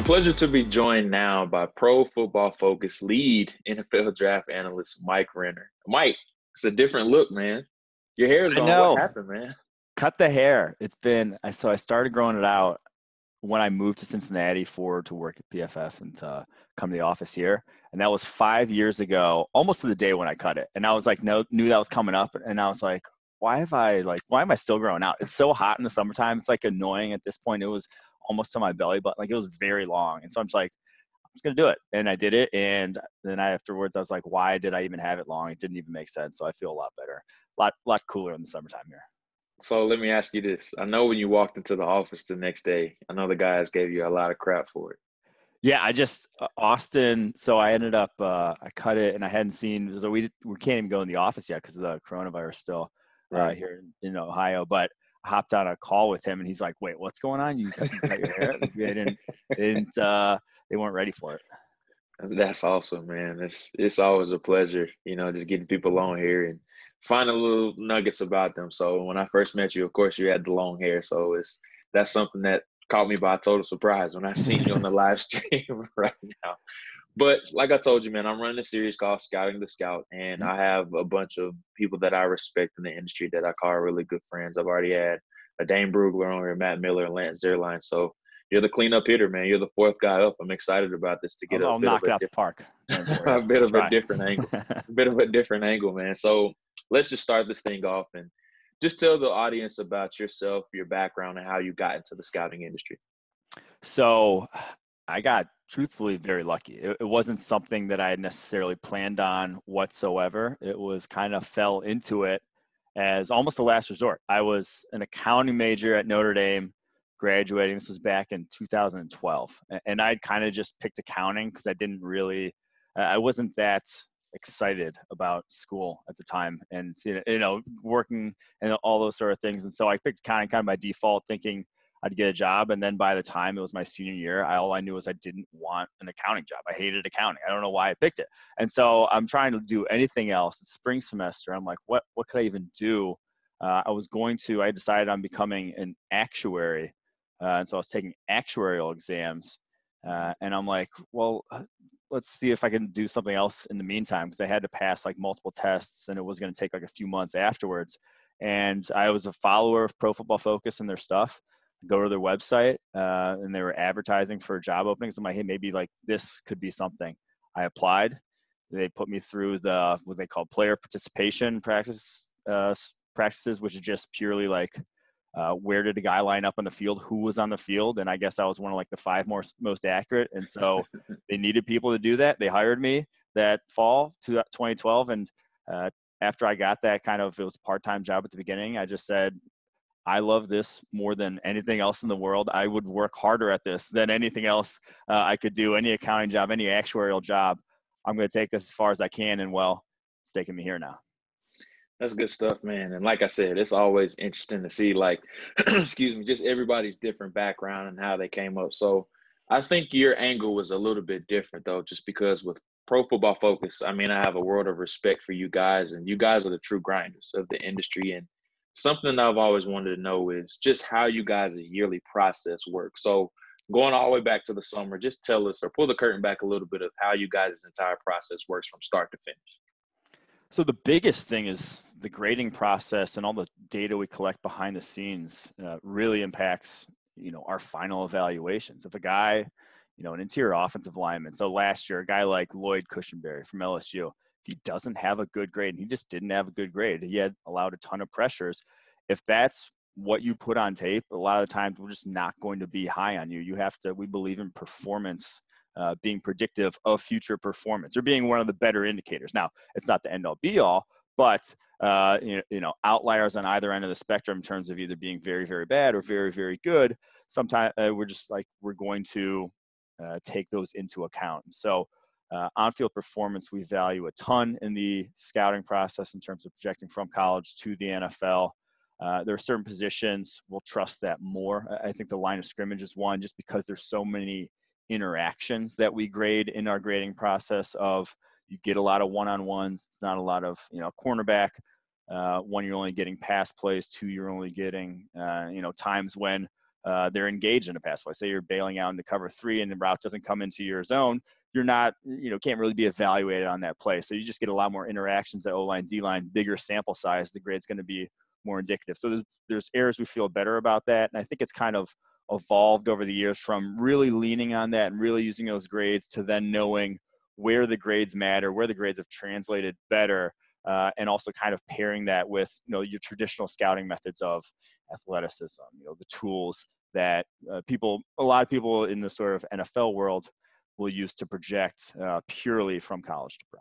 Pleasure to be joined now by Pro Football Focus lead NFL draft analyst Mike Renner. Mike, it's a different look, man. Your hair is I gone. What know. happened, man? Cut the hair. So I started growing it out when I moved to Cincinnati to work at PFF and to come to the office here. And that was 5 years ago, almost to the day when I cut it. And I was like, knew that was coming up. And I was like, why am I still growing out? It's so hot in the summertime. It's like annoying at this point. It was almost to my belly button. Like it was very long. And so I'm just like, I'm just going to do it. And I did it. And then afterwards, I was like, why did I even have it long? It didn't even make sense. So I feel a lot better, lot cooler in the summertime here. So let me ask you this. I know when you walked into the office the next day, I know the guys gave you a lot of crap for it. Yeah, I just Austin. So I ended up I cut it, and I hadn't seen. So we can't even go in the office yet because of the coronavirus still Right. here in Ohio. But I hopped on a call with him, and he's like, "Wait, what's going on? You cut your hair?" They weren't ready for it. That's awesome, man. It's always a pleasure, just getting people on here and finding little nuggets about them. So when I first met you, of course, you had the long hair. So that's something that caught me by total surprise when I seen you on the live stream right now. But like I told you, man, I'm running a series called Scouting the Scout, and I have a bunch of people that I respect in the industry that I call really good friends. I've already had a Dane Brugler on here, Matt Miller, and Lance Zierlein. So you're the cleanup hitter, man. You're the fourth guy up. I'm excited about this to get I'll a bit of knock it out the park. a bit I'll of a try. different angle, man. So let's just start this thing off and just tell the audience about yourself, your background, and how you got into the scouting industry. So I got truthfully very lucky. It wasn't something that I had necessarily planned on whatsoever. It was kind of fell into it as almost a last resort. I was an accounting major at Notre Dame, graduating. This was back in 2012. And I'd kind of just picked accounting because I wasn't that excited about school at the time and, working and all those sort of things. And so I picked accounting kind of by default, thinking I'd get a job. And then by the time it was my senior year, all I knew was I didn't want an accounting job. I hated accounting. I don't know why I picked it. And so I'm trying to do anything else. It's spring semester. I'm like, what could I even do? I decided on becoming an actuary. And so I was taking actuarial exams. And I'm like, well, let's see if I can do something else in the meantime, because I had to pass like multiple tests and it was going to take like a few months afterwards. And I was a follower of Pro Football Focus and their stuff. Go to their website and they were advertising for job openings. I'm like, hey, maybe like this could be something. I applied. They put me through what they call player participation practices, which is just purely like where did a guy line up on the field, who was on the field, and I guess I was one of like the five most accurate. And so they needed people to do that. They hired me that fall to 2012, and after I got that it was a part-time job at the beginning. I just said, I love this more than anything else in the world. I would work harder at this than anything else I could do, any accounting job, any actuarial job. I'm going to take this as far as I can, and it's taking me here now. That's good stuff, man. And like I said, it's always interesting to see, like, excuse me, just everybody's different background and how they came up. So I think your angle was a little bit different, though, just because with Pro Football Focus, I mean, I have a world of respect for you guys, and you guys are the true grinders of the industry. And something I've always wanted to know is just how you guys' yearly process works. So going all the way back to the summer, just tell us or pull the curtain back a little bit of how you guys' entire process works from start to finish. So the biggest thing is the grading process, and all the data we collect behind the scenes really impacts, our final evaluations. If a guy, an interior offensive lineman, so last year, a guy like Lloyd Cushenberry from LSU, if he doesn't have a good grade, and he just didn't have a good grade, he had allowed a ton of pressures. If that's what you put on tape, a lot of the times we're just not going to be high on you. We believe in performance being predictive of future performance, or being one of the better indicators. Now, it's not the end all be all, but outliers on either end of the spectrum in terms of either being very, very bad or very, very good. Sometimes we're going to take those into account. So on-field performance, we value a ton in the scouting process in terms of projecting from college to the NFL. There are certain positions we'll trust that more. I think the line of scrimmage is one, just because there's so many interactions that we grade in our grading process. Of you get a lot of one-on-ones. It's not a lot of cornerback. One, you're only getting pass plays. Two, you're only getting times when they're engaged in a pass play. Say you're bailing out into cover 3 and the route doesn't come into your zone, you're not, can't really be evaluated on that play. So you just get a lot more interactions at O-line, D-line, bigger sample size. The grade's going to be more indicative. So there's areas we feel better about that. And I think it's kind of evolved over the years from really leaning on that and really using those grades to then knowing where the grades matter, where the grades have translated better, and also kind of pairing that with, your traditional scouting methods of athleticism, the tools that a lot of people in the sort of NFL world will use to project purely from college to pro.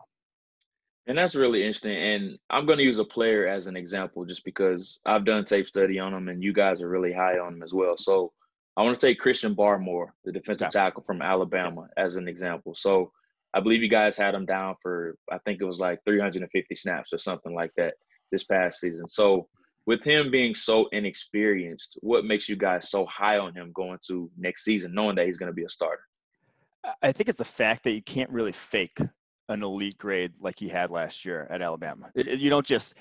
And that's really interesting. And I'm going to use a player as an example just because I've done tape study on him and you guys are really high on him as well. So I want to take Christian Barmore, the defensive tackle from Alabama, as an example. So I believe you guys had him down for, I think it was like 350 snaps or something like that this past season. So with him being so inexperienced, what makes you guys so high on him going to next season, knowing that he's going to be a starter? I think it's the fact that you can't really fake an elite grade like he had last year at Alabama. You don't just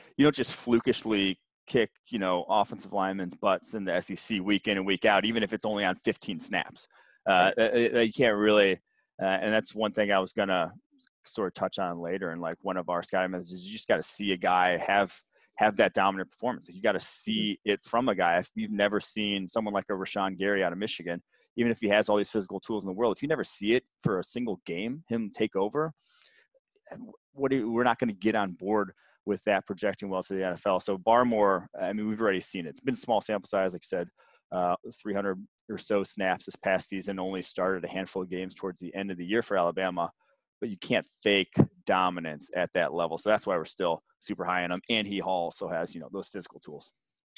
flukishly kick, offensive linemen's butts in the SEC week in and week out, even if it's only on 15 snaps. You can't really, and that's one thing I was gonna sort of touch on later. And like one of our scouting methods is you just got to see a guy have that dominant performance. You got to see it from a guy. If you've never seen someone like a Rashawn Gary out of Michigan, even if he has all these physical tools in the world, if you never see it for a single game, him take over, we're not going to get on board with that projecting well to the NFL. So Barmore, we've already seen it. It's been small sample size, like I said, 300 or so snaps this past season, only started a handful of games towards the end of the year for Alabama, but you can't fake dominance at that level. So that's why we're still super high on him. And he also has, those physical tools.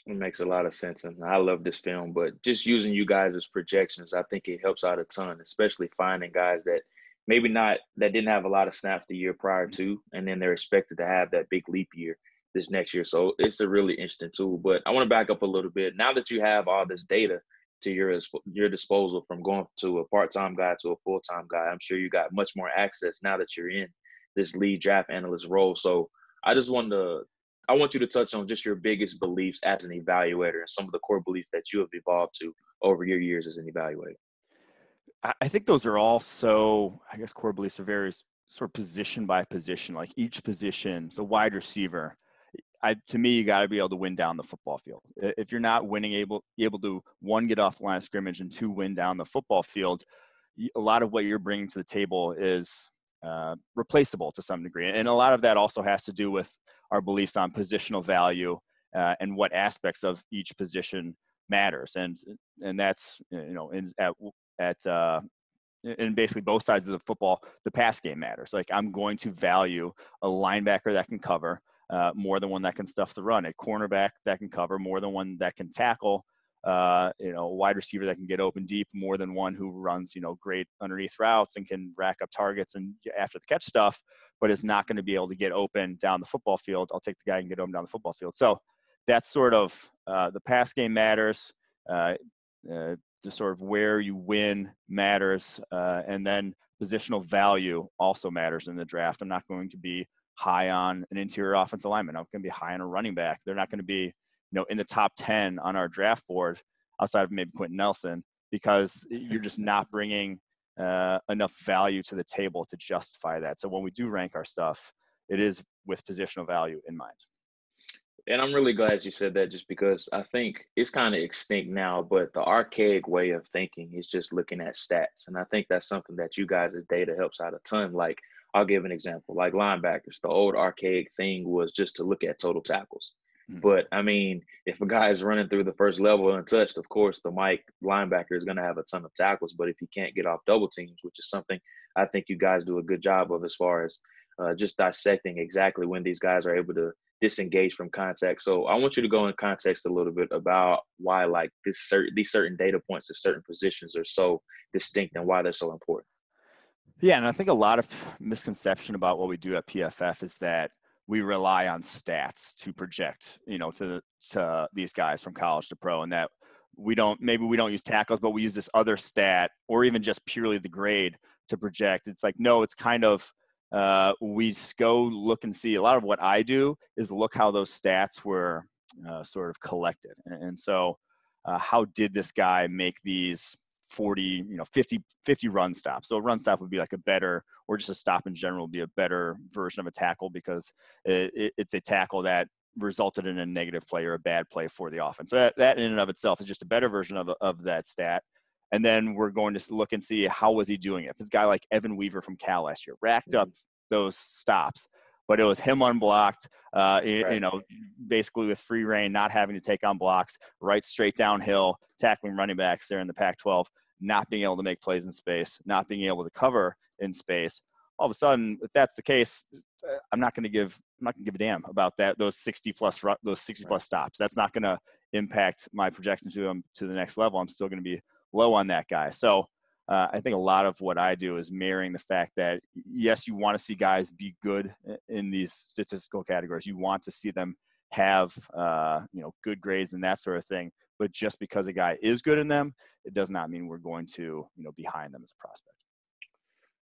It makes a lot of sense, and I love this film. But just using you guys as projections, I think it helps out a ton, especially finding guys that that didn't have a lot of snaps the year prior to, and then they're expected to have that big leap year this next year. So it's a really interesting tool. But I want to back up a little bit. Now that you have all this data to your disposal from going to a part-time guy to a full-time guy, I'm sure you got much more access now that you're in this lead draft analyst role. So I want you to touch on just your biggest beliefs as an evaluator and some of the core beliefs that you have evolved to over your years as an evaluator. I think those are all core beliefs are very sort of position by position, like each position. So wide receiver, to me, you got to be able to win down the football field. If you're not able to, one, get off the line of scrimmage, and two, win down the football field, a lot of what you're bringing to the table is replaceable to some degree. And a lot of that also has to do with our beliefs on positional value and what aspects of each position matters. And that's, in basically both sides of the football, the pass game matters. Like I'm going to value a linebacker that can cover more than one that can stuff the run, a cornerback that can cover more than one that can tackle, a wide receiver that can get open deep more than one who runs, great underneath routes and can rack up targets and after the catch stuff, but is not going to be able to get open down the football field. I'll take the guy who can get open down the football field. So that's sort of the pass game matters. The sort of where you win matters. And then positional value also matters in the draft. I'm not going to be high on an interior offensive lineman. I'm going to be high on a running back. They're not going to be, in the top 10 on our draft board outside of maybe Quentin Nelson, because you're just not bringing enough value to the table to justify that. So when we do rank our stuff, it is with positional value in mind. And I'm really glad you said that, just because I think it's kind of extinct now, but the archaic way of thinking is just looking at stats. And I think that's something that you guys' data helps out a ton. Like, I'll give an example, like linebackers. The old archaic thing was just to look at total tackles. Mm-hmm. But if a guy is running through the first level untouched, of course, the Mike linebacker is going to have a ton of tackles. But if he can't get off double teams, which is something I think you guys do a good job of as far as just dissecting exactly when these guys are able to disengage from contact. So I want you to go in context a little bit about why these certain data points at certain positions are so distinct and why they're so important. Yeah, and I think a lot of misconception about what we do at PFF is that we rely on stats to project, to these guys from college to pro, and that we don't use tackles, but we use this other stat or even just purely the grade to project. It's like, no, it's kind of, we go look and see. A lot of what I do is look how those stats were sort of collected. And so how did this guy make these 40, 50 run stops? So a run stop would be like a better, or just a stop in general would be a better version of a tackle, because it's a tackle that resulted in a negative play or a bad play for the offense. So that in and of itself is just a better version of that stat. And then we're going to look and see how was he doing it. If it's a guy like Evan Weaver from Cal last year, racked up those stops, but it was him unblocked, basically with free reign, not having to take on blocks, right straight downhill, tackling running backs there in the Pac-12, not being able to make plays in space, not being able to cover in space. All of a sudden, if that's the case, I'm not going to give a damn about those 60 plus stops. That's not going to impact my projection to him to the next level. I'm still going to be low on that guy. So I think a lot of what I do is marrying the fact that, yes, you want to see guys be good in these statistical categories. You want to see them have, good grades and that sort of thing. But just because a guy is good in them, it does not mean we're going to, be behind them as a prospect.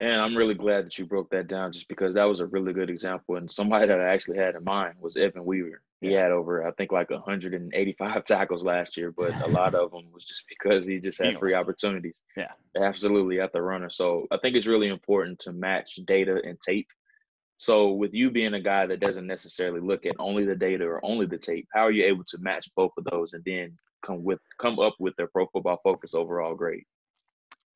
And I'm really glad that you broke that down, just because that was a really good example. And somebody that I actually had in mind was Evan Weaver. He had over, I think, like 185 tackles last year, but a lot of them was just because he just had free opportunities. Yeah, absolutely, at the runner. So I think it's really important to match data and tape. So with you being a guy that doesn't necessarily look at only the data or only the tape, how are you able to match both of those and then come up with their Pro Football Focus overall grade?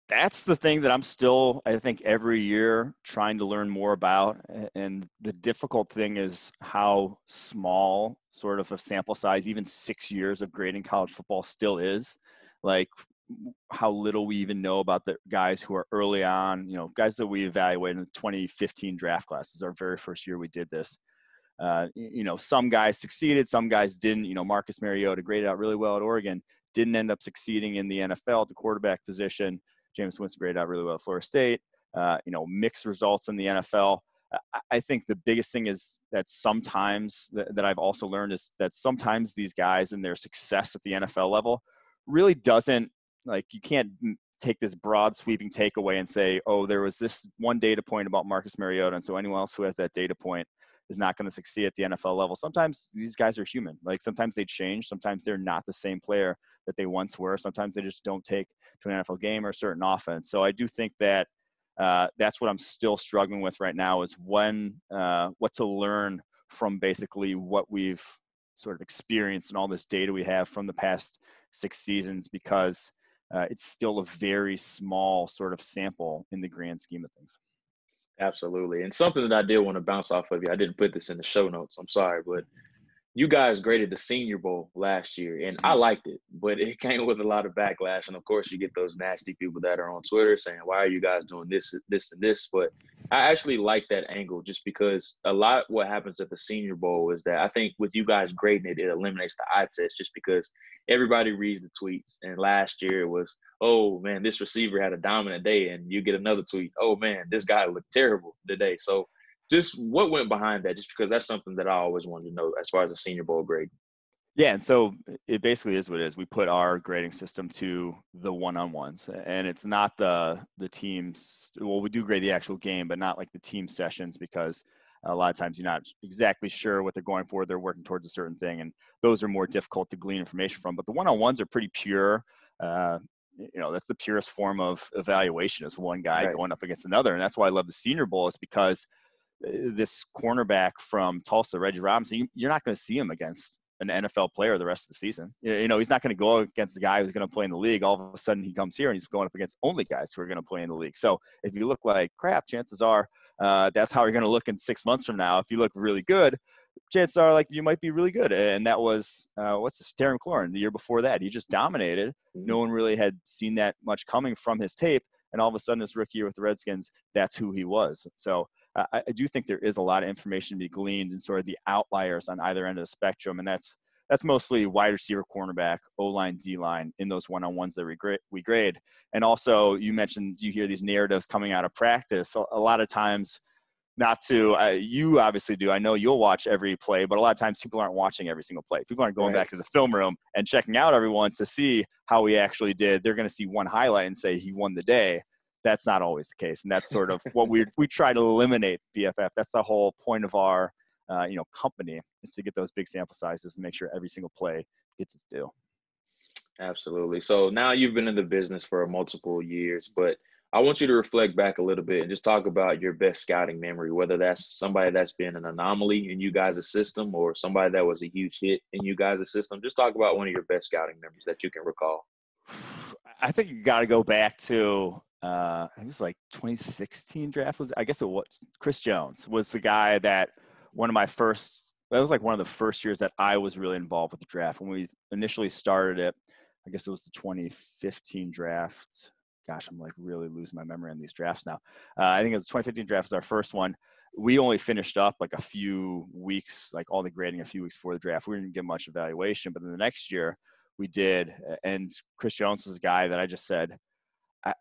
That's the thing that I'm still, I think, every year trying to learn more about. And the difficult thing is how small sort of a sample size, even 6 years of grading college football still is. Like, how little we even know about the guys who are early on, guys that we evaluated in the 2015 draft class. This is our very first year we did this. Some guys succeeded, some guys didn't. Marcus Mariota graded out really well at Oregon, didn't end up succeeding in the NFL at the quarterback position. James Winston graded out really well at Florida State. Mixed results in the NFL. I think the biggest thing is that sometimes that I've also learned is that sometimes these guys and their success at the NFL level really doesn't, like, you can't take this broad sweeping takeaway and say, oh, there was this one data point about Marcus Mariota, and so anyone else who has that data point is not going to succeed at the NFL level. Sometimes these guys are human. Like, sometimes they change. Sometimes they're not the same player that they once were. Sometimes they just don't take to an NFL game or a certain offense. So I do think that that's what I'm still struggling with right now, is what to learn from basically what we've sort of experienced and all this data we have from the past 6 seasons, because it's still a very small sort of sample in the grand scheme of things. Absolutely. And something that I did want to bounce off of you, I didn't put this in the show notes, I'm sorry, but you guys graded the Senior Bowl last year, and I liked it, but it came with a lot of backlash. And of course, you get those nasty people that are on Twitter saying, why are you guys doing this, this, and this? But I actually like that angle, just because a lot what happens at the Senior Bowl is that I think with you guys grading it, it eliminates the eye test, just because everybody reads the tweets. And last year it was, oh man, this receiver had a dominant day, and you get another tweet, oh man, this guy looked terrible today. So just what went behind that, just because that's something that I always wanted to know as far as the Senior Bowl grade. Yeah, and so it basically is what it is. We put our grading system to the one-on-ones, and it's not the teams. Well, we do grade the actual game, but not like the team sessions, because a lot of times you're not exactly sure what they're going for. They're working towards a certain thing, and those are more difficult to glean information from. But the one-on-ones are pretty pure. That's the purest form of evaluation, is one guy going up against another. And that's why I love the Senior Bowl, is because this cornerback from Tulsa, Reggie Robinson, you're not going to see him against an NFL player the rest of the season. He's not going to go against the guy who's going to play in the league. All of a sudden he comes here and he's going up against only guys who are going to play in the league. So if you look like crap, chances are that's how you're going to look in 6 months from now. If you look really good, chances are like you might be really good. And that was, Terry McLaurin the year before that. He just dominated. No one really had seen that much coming from his tape. And all of a sudden, his rookie year with the Redskins, that's who he was. So I do think there is a lot of information to be gleaned in sort of the outliers on either end of the spectrum. And that's mostly wide receiver, cornerback, O-line, D-line in those one-on-ones that we grade. And also, you mentioned you hear these narratives coming out of practice. A lot of times, not to you obviously do. I know you'll watch every play, but a lot of times people aren't watching every single play. People aren't going back to the film room and checking out everyone to see how he actually did. They're going to see one highlight and say he won the day. That's not always the case, and that's sort of what we try to eliminate PFF. That's the whole point of our company, is to get those big sample sizes and make sure every single play gets its due. Absolutely. So now you've been in the business for multiple years, but I want you to reflect back a little bit and just talk about your best scouting memory, whether that's somebody that's been an anomaly in you guys' system or somebody that was a huge hit in you guys' system. Just talk about one of your best scouting memories that you can recall. I think you got to go back to I think it was like 2016 draft. I guess it was Chris Jones was the guy that one of my first. That was like one of the first years that I was really involved with the draft. When we initially started it, I guess it was the 2015 draft. Gosh, I'm like really losing my memory on these drafts now. I think it was 2015 draft was our first one. We only finished up like a few weeks, like all the grading a few weeks before the draft. We didn't get much evaluation, but then the next year we did. And Chris Jones was a guy that I just said,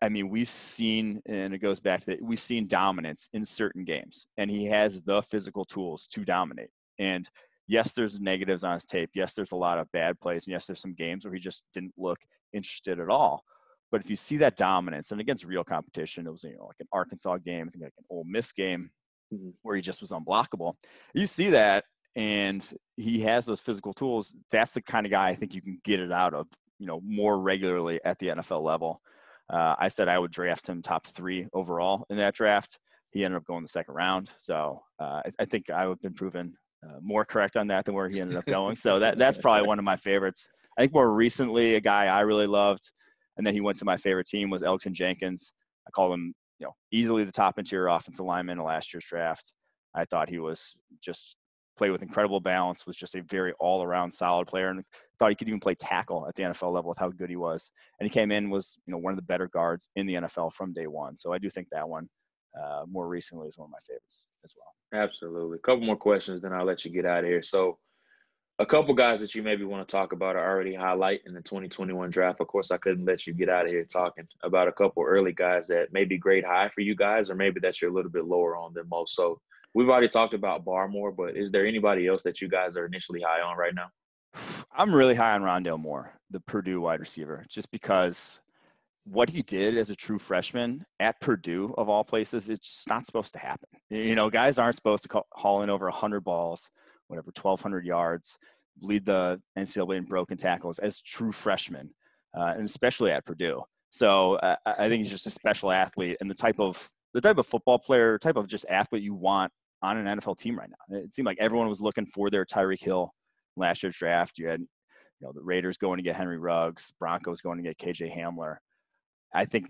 I mean, we've seen, and it goes back to that, we've seen dominance in certain games, and he has the physical tools to dominate. And yes, there's negatives on his tape. Yes, there's a lot of bad plays. And yes, there's some games where he just didn't look interested at all. But if you see that dominance, and against real competition, it was like an Arkansas game, I think like an Ole Miss game, Mhm. where he just was unblockable. You see that, and he has those physical tools. That's the kind of guy I think you can get it out of, more regularly at the NFL level. I said I would draft him top 3 overall in that draft. He ended up going the second round. So I think I would have been proven more correct on that than where he ended up going. So that's probably one of my favorites. I think more recently, a guy I really loved, and then he went to my favorite team, was Elgton Jenkins. I call him, easily the top interior offensive lineman in last year's draft. I thought he was just played with incredible balance, was just a very all-around solid player, and thought he could even play tackle at the NFL level with how good he was. And he came in, was one of the better guards in the NFL from day one. So I do think that one more recently is one of my favorites as well. Absolutely. A couple more questions, then I'll let you get out of here. So a couple guys that you maybe want to talk about are already highlight in the 2021 draft. Of course, I couldn't let you get out of here talking about a couple early guys that may be grade high for you guys, or maybe that you're a little bit lower on than most. So we've already talked about Barmore, but is there anybody else that you guys are initially high on right now? I'm really high on Rondale Moore, the Purdue wide receiver, just because what he did as a true freshman at Purdue, of all places, it's just not supposed to happen. Guys aren't supposed to haul in over 100 balls, whatever, 1,200 yards, lead the NCAA in broken tackles as true freshmen, and especially at Purdue. So I think he's just a special athlete, and the type of football player, type of just athlete you want on an NFL team right now. It seemed like everyone was looking for their Tyreek Hill last year's draft. You had, the Raiders going to get Henry Ruggs, Broncos going to get KJ Hamler. I think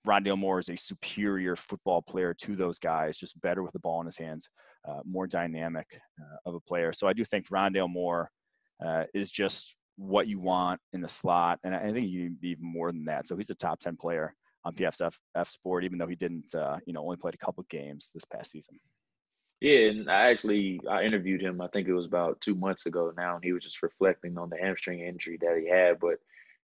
Rondale Moore is a superior football player to those guys, just better with the ball in his hands, more dynamic of a player. So I do think Rondale Moore is just what you want in the slot, and I think he can be even more than that. So he's a top 10 player on PFF Sport, even though he didn't, only played a couple games this past season. Yeah, and I interviewed him, I think it was about 2 months ago now, and he was just reflecting on the hamstring injury that he had. But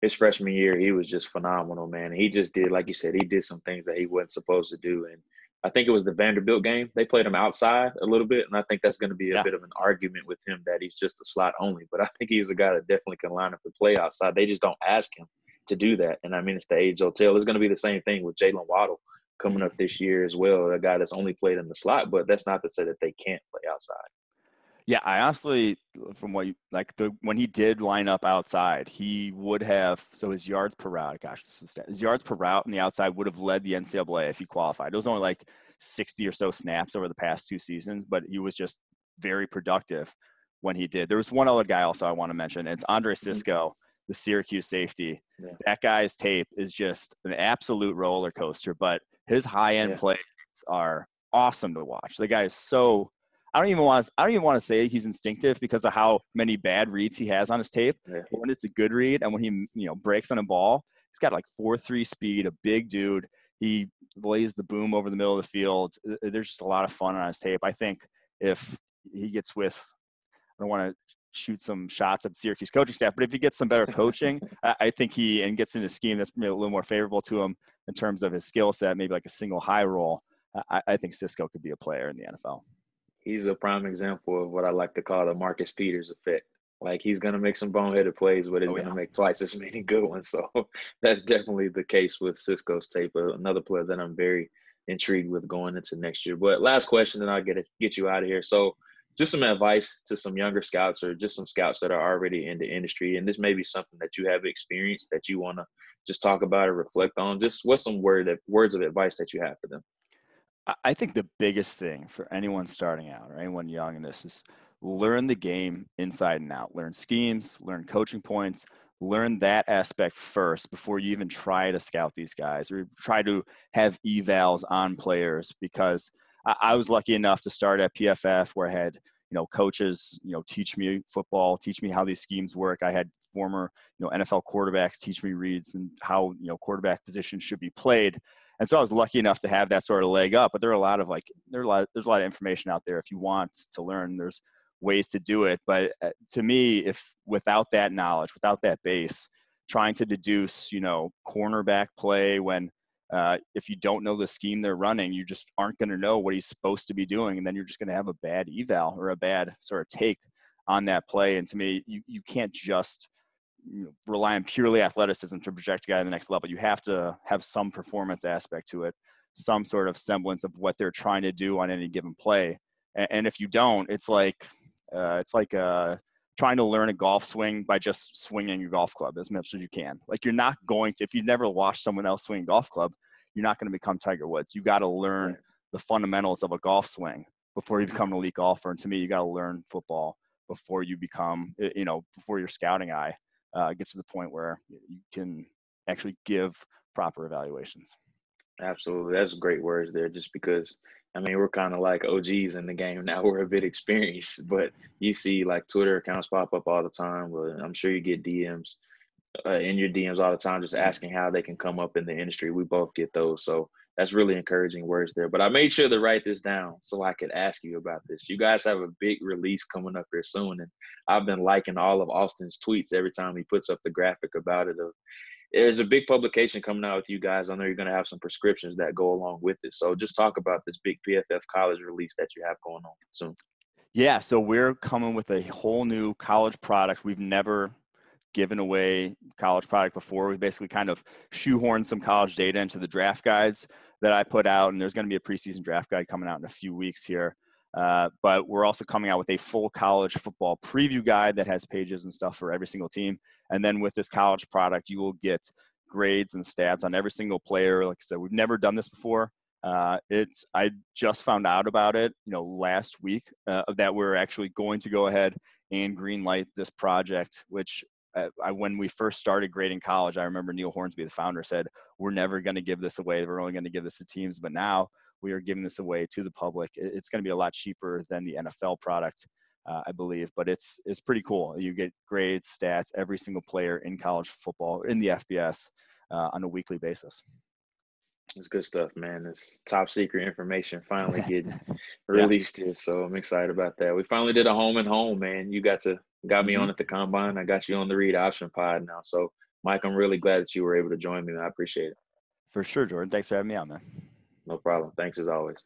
his freshman year, he was just phenomenal, man. He just did, like you said, he did some things that he wasn't supposed to do. And I think it was the Vanderbilt game. They played him outside a little bit, and I think that's going to be a Yeah. bit of an argument with him that he's just a slot only. But I think he's a guy that definitely can line up and play outside. They just don't ask him to do that. And I mean, it's the age-old tale. It's going to be the same thing with Jalen Waddle coming up this year as well, a guy that's only played in the slot, but that's not to say that they can't play outside. Yeah, I honestly, from what when he did line up outside, he would have, so his yards per route, his yards per route on the outside would have led the NCAA if he qualified. It was only like 60 or so snaps over the past 2 seasons, but he was just very productive when he did. There was one other guy also I want to mention. It's Andre Cisco, the Syracuse safety. Yeah. That guy's tape is just an absolute roller coaster, but his high-end plays are awesome to watch. The guy is so – I don't even want to say he's instinctive because of how many bad reads he has on his tape. Yeah. When it's a good read and when he breaks on a ball, he's got like 4.3 speed, a big dude. He lays the boom over the middle of the field. There's just a lot of fun on his tape. I think if he gets with, I don't want to shoot some shots at the Syracuse coaching staff, but if he gets some better coaching, I think and gets in a scheme that's maybe a little more favorable to him in terms of his skill set, maybe like a single high roll, I think Cisco could be a player in the NFL. He's a prime example of what I like to call the Marcus Peters effect. Like, he's going to make some boneheaded plays, but he's going to make twice as many good ones. So that's definitely the case with Cisco's tape. Another player that I'm very intrigued with going into next year. But last question, then I'll get you out of here. So just some advice to some younger scouts or just some scouts that are already in the industry. And this may be something that you have experienced that you want to just talk about or reflect on. Just what's some words of advice that you have for them? I think the biggest thing for anyone starting out or anyone young in this is learn the game inside and out. Learn schemes, learn coaching points, learn that aspect first before you even try to scout these guys or try to have evals on players. Because I was lucky enough to start at PFF where I had, coaches, teach me football, teach me how these schemes work. I had former, NFL quarterbacks teach me reads and how, quarterback positions should be played. And so I was lucky enough to have that sort of leg up. But there's a lot of information out there if you want to learn. There's ways to do it. But to me, if without that knowledge, without that base, trying to deduce, cornerback play when if you don't know the scheme they're running, you just aren't going to know what he's supposed to be doing. And then you're just going to have a bad eval or a bad sort of take on that play. And to me, you can't just rely on purely athleticism to project a guy to the next level. You have to have some performance aspect to it, some sort of semblance of what they're trying to do on any given play. And if you don't, it's like trying to learn a golf swing by just swinging your golf club as much as you can. Like you're not going to, if you've never watched someone else swing a golf club, you're not going to become Tiger Woods. You got to learn the fundamentals of a golf swing before you become an elite golfer. And to me, you got to learn football before you become, before your scouting eye gets to the point where you can actually give proper evaluations. Absolutely. That's great words there, just because, we're kind of like OGs in the game now. We're a bit experienced, but you see like Twitter accounts pop up all the time. Well, I'm sure you get DMs in your DMs all the time, just asking how they can come up in the industry. We both get those. So that's really encouraging words there. But I made sure to write this down so I could ask you about this. You guys have a big release coming up here soon. And I've been liking all of Austin's tweets every time he puts up the graphic about it. There's a big publication coming out with you guys. I know you're going to have some prescriptions that go along with it. So just talk about this big PFF college release that you have going on soon. Yeah, so we're coming with a whole new college product. We've never given away college product before. We basically kind of shoehorned some college data into the draft guides that I put out, and there's going to be a preseason draft guide coming out in a few weeks here. But we're also coming out with a full college football preview guide that has pages and stuff for every single team. And then with this college product, you will get grades and stats on every single player. Like I said, we've never done this before. I just found out about it, last week that we're actually going to go ahead and green light this project, which when we first started grading college, I remember Neil Hornsby, the founder, said, we're never going to give this away. We're only going to give this to teams. But now we are giving this away to the public. It's going to be a lot cheaper than the NFL product, I believe. But it's pretty cool. You get grades, stats, every single player in college football, in the FBS on a weekly basis. It's good stuff, man. It's top secret information finally getting Yeah. released here. So I'm excited about that. We finally did a home and home, man. You got me on at the combine. I got you on the Reid Option pod now. So Mike, I'm really glad that you were able to join me, man. I appreciate it. For sure, Jordan. Thanks for having me on, man. No problem. Thanks as always.